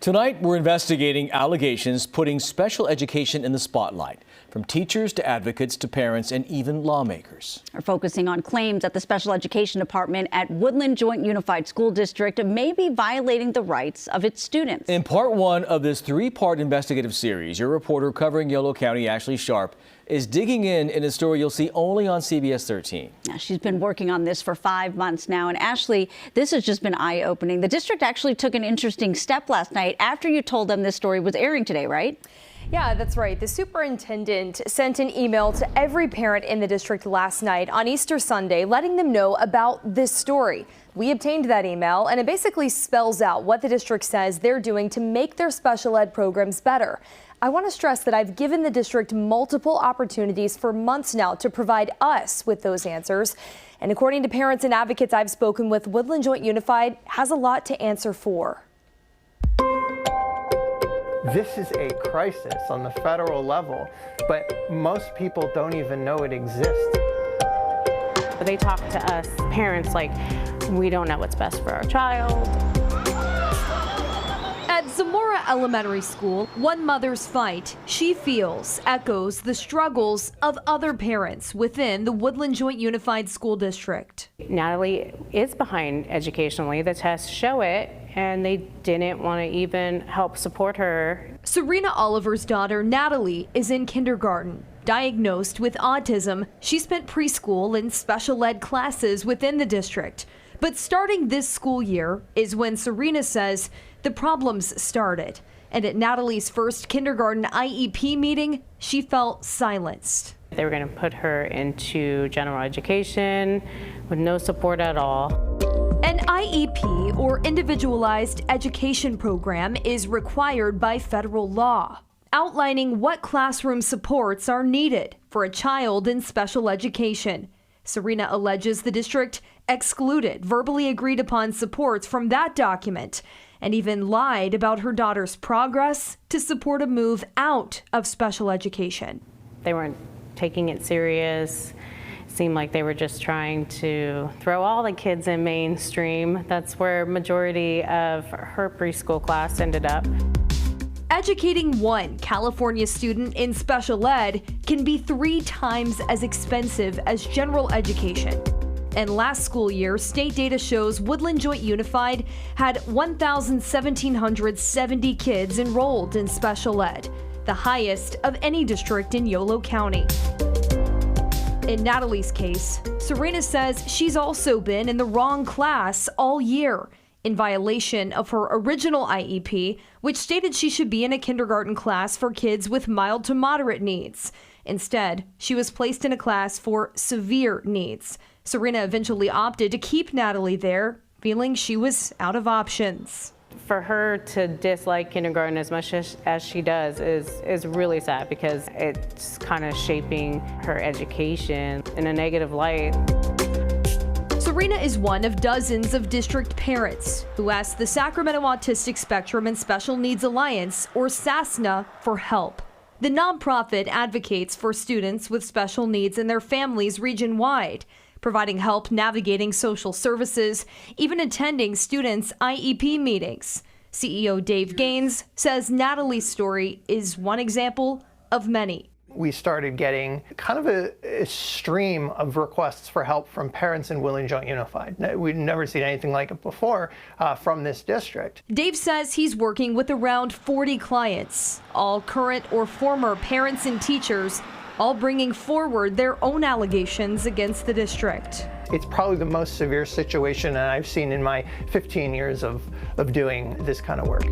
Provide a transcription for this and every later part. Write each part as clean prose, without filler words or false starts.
Tonight, we're investigating allegations putting special education in the spotlight, from teachers to advocates to parents and even lawmakers. We're focusing on claims that the special education department at Woodland Joint Unified School District may be violating the rights of its students. In part one of this three-part investigative series, your reporter covering Yolo County, Ashley Sharp, is digging in a story you'll see only on CBS 13. Now, she's been working on this for 5 months now. And Ashley, this has just been eye-opening. The district actually took an interesting step last night after you told them this story was airing today, right? Yeah, that's right. The superintendent sent an email to every parent in the district last night on Easter Sunday, letting them know about this story. We obtained that email, and it basically spells out what the district says they're doing to make their special ed programs better. I want to stress that I've given the district multiple opportunities for months now to provide us with those answers. And according to parents and advocates I've spoken with, Woodland Joint Unified has a lot to answer for. This is a crisis on the federal level, but most people don't even know it exists. They talk to us parents like we don't know what's best for our child. At Zamora Elementary School, one mother's fight, she feels, echoes the struggles of other parents within the Woodland Joint Unified School District. Natalie is behind educationally. The tests show it, and they didn't want to even help support her. Serena Oliver's daughter, Natalie, is in kindergarten. Diagnosed with autism, she spent preschool and special ed classes within the district. But starting this school year is when Serena says the problems started. And at Natalie's first kindergarten IEP meeting, she felt silenced. They were going to put her into general education with no support at all. An IEP, or Individualized Education Program, is required by federal law, outlining what classroom supports are needed for a child in special education. Serena alleges the district excluded verbally agreed upon supports from that document and even lied about her daughter's progress to support a move out of special education. They weren't taking it serious. Seemed like they were just trying to throw all the kids in mainstream. That's where majority of her preschool class ended up. Educating one California student in special ed can be 3 times as expensive as general education. And last school year, state data shows Woodland Joint Unified had 1,770 kids enrolled in special ed, the highest of any district in Yolo County. In Natalie's case, Serena says she's also been in the wrong class all year, in violation of her original IEP, which stated she should be in a kindergarten class for kids with mild to moderate needs. Instead, she was placed in a class for severe needs. Serena eventually opted to keep Natalie there, feeling she was out of options. For her to dislike kindergarten as much as she does is really sad, because it's kind of shaping her education in a negative light. Serena is one of dozens of district parents who asked the Sacramento Autistic Spectrum and Special Needs Alliance, or SASNA, for help. The nonprofit advocates for students with special needs and their families region-wide, providing help navigating social services, even attending students' IEP meetings. CEO Dave Gaines says Natalie's story is one example of many. We started getting kind of a stream of requests for help from parents in Woodland Joint Unified. We'd never seen anything like it before from this district. Dave says he's working with around 40 clients, all current or former parents and teachers, all bringing forward their own allegations against the district. It's probably the most severe situation that I've seen in my 15 years of doing this kind of work.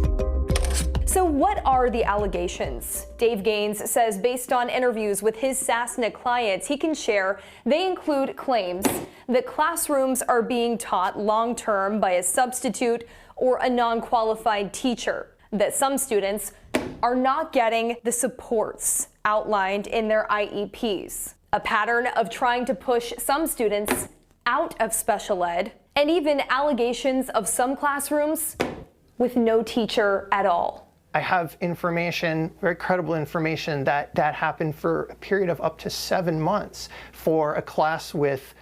So what are the allegations? Dave Gaines says based on interviews with his SASNA clients he can share, they include claims that classrooms are being taught long-term by a substitute or a non-qualified teacher, that some students are not getting the supports outlined in their IEPs, a pattern of trying to push some students out of special ed, and even allegations of some classrooms with no teacher at all. I have information, very credible information, that happened for a period of up to 7 months for a class with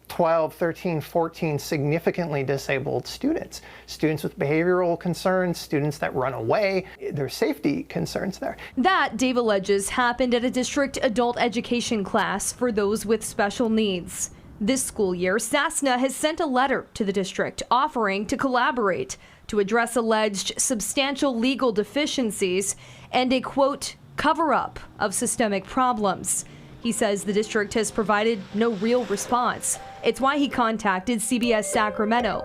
12, 13, 14 significantly disabled students. Students with behavioral concerns, students that run away. There's safety concerns there. That, Dave alleges, happened at a district adult education class for those with special needs. This school year, SASNA has sent a letter to the district offering to collaborate to address alleged substantial legal deficiencies and a, quote, cover-up of systemic problems. He says the district has provided no real response. It's why he contacted CBS Sacramento.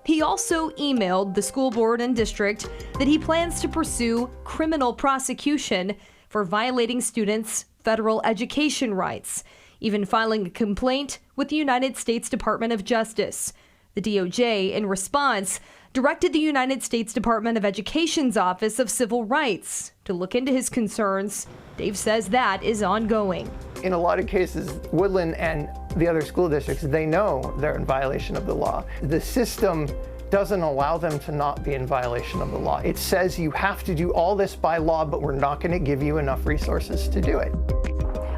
He also emailed the school board and district that he plans to pursue criminal prosecution for violating students' federal education rights, even filing a complaint with the United States Department of Justice. The DOJ, in response, directed the United States Department of Education's Office of Civil Rights to look into his concerns. Dave says that is ongoing. In a lot of cases, Woodland and the other school districts, they know they're in violation of the law. The system doesn't allow them to not be in violation of the law. It says you have to do all this by law, but we're not going to give you enough resources to do it.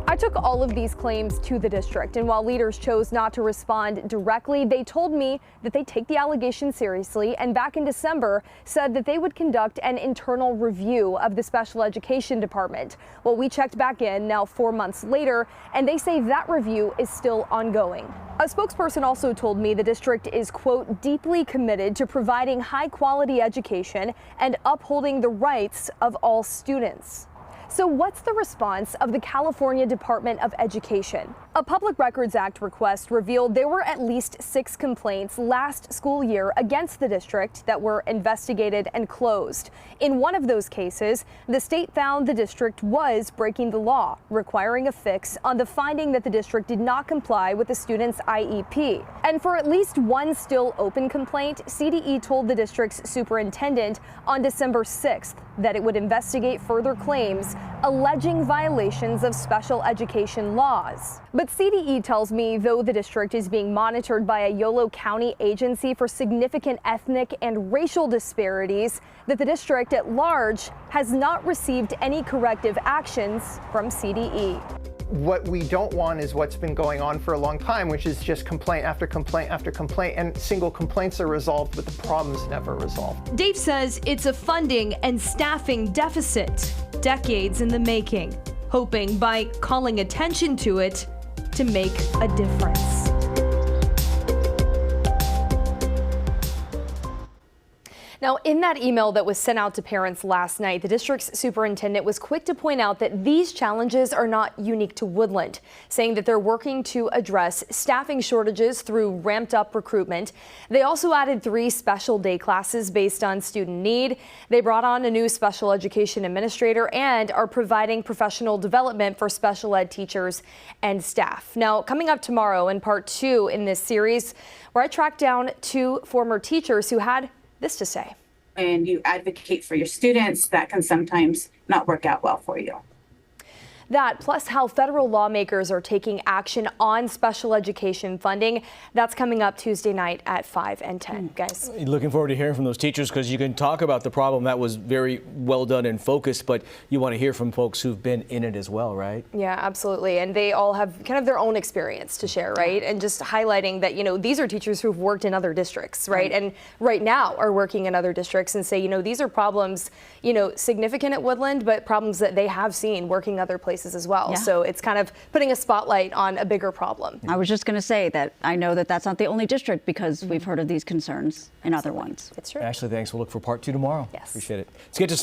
I took all of these claims to the district, and while leaders chose not to respond directly, they told me that they take the allegations seriously, and back in December said that they would conduct an internal review of the special education department. Well, we checked back in now 4 months later, and they say that review is still ongoing. A spokesperson also told me the district is, quote, deeply committed to providing high quality education and upholding the rights of all students. So what's the response of the California Department of Education? A Public Records Act request revealed there were at least 6 complaints last school year against the district that were investigated and closed. In one of those cases, the state found the district was breaking the law, requiring a fix on the finding that the district did not comply with the student's IEP. And for at least one still open complaint, CDE told the district's superintendent on December 6th that it would investigate further claims alleging violations of special education laws. But CDE tells me, though the district is being monitored by a Yolo County agency for significant ethnic and racial disparities, that the district at large has not received any corrective actions from CDE. What we don't want is what's been going on for a long time, which is just complaint after complaint after complaint, and single complaints are resolved, but the problem's never resolved. Dave says it's a funding and staffing deficit, decades in the making, hoping by calling attention to it to make a difference. Now, in that email that was sent out to parents last night, the district's superintendent was quick to point out that these challenges are not unique to Woodland, saying that they're working to address staffing shortages through ramped up recruitment. They also added 3 special day classes based on student need. They brought on a new special education administrator and are providing professional development for special ed teachers and staff. Now, coming up tomorrow in part 2 in this series, where I tracked down 2 former teachers who had this to say. When you advocate for your students, that can sometimes not work out well for you. That, plus how federal lawmakers are taking action on special education funding. That's coming up Tuesday night at 5 and 10, guys. Looking forward to hearing from those teachers, because you can talk about the problem that was very well done and focused, but you want to hear from folks who've been in it as well, right? Yeah, absolutely. And they all have kind of their own experience to share, right? And just highlighting that, you know, these are teachers who've worked in other districts, right? And right now are working in other districts, and say, you know, these are problems, you know, significant at Woodland, but problems that they have seen working other places as well. Yeah. So it's kind of putting a spotlight on a bigger problem. I was just going to say that I know that that's not the only district, because we've heard of these concerns in other ones. It's true. Ashley, thanks. We'll look for part 2 tomorrow. Yes. Appreciate it. Let's get to some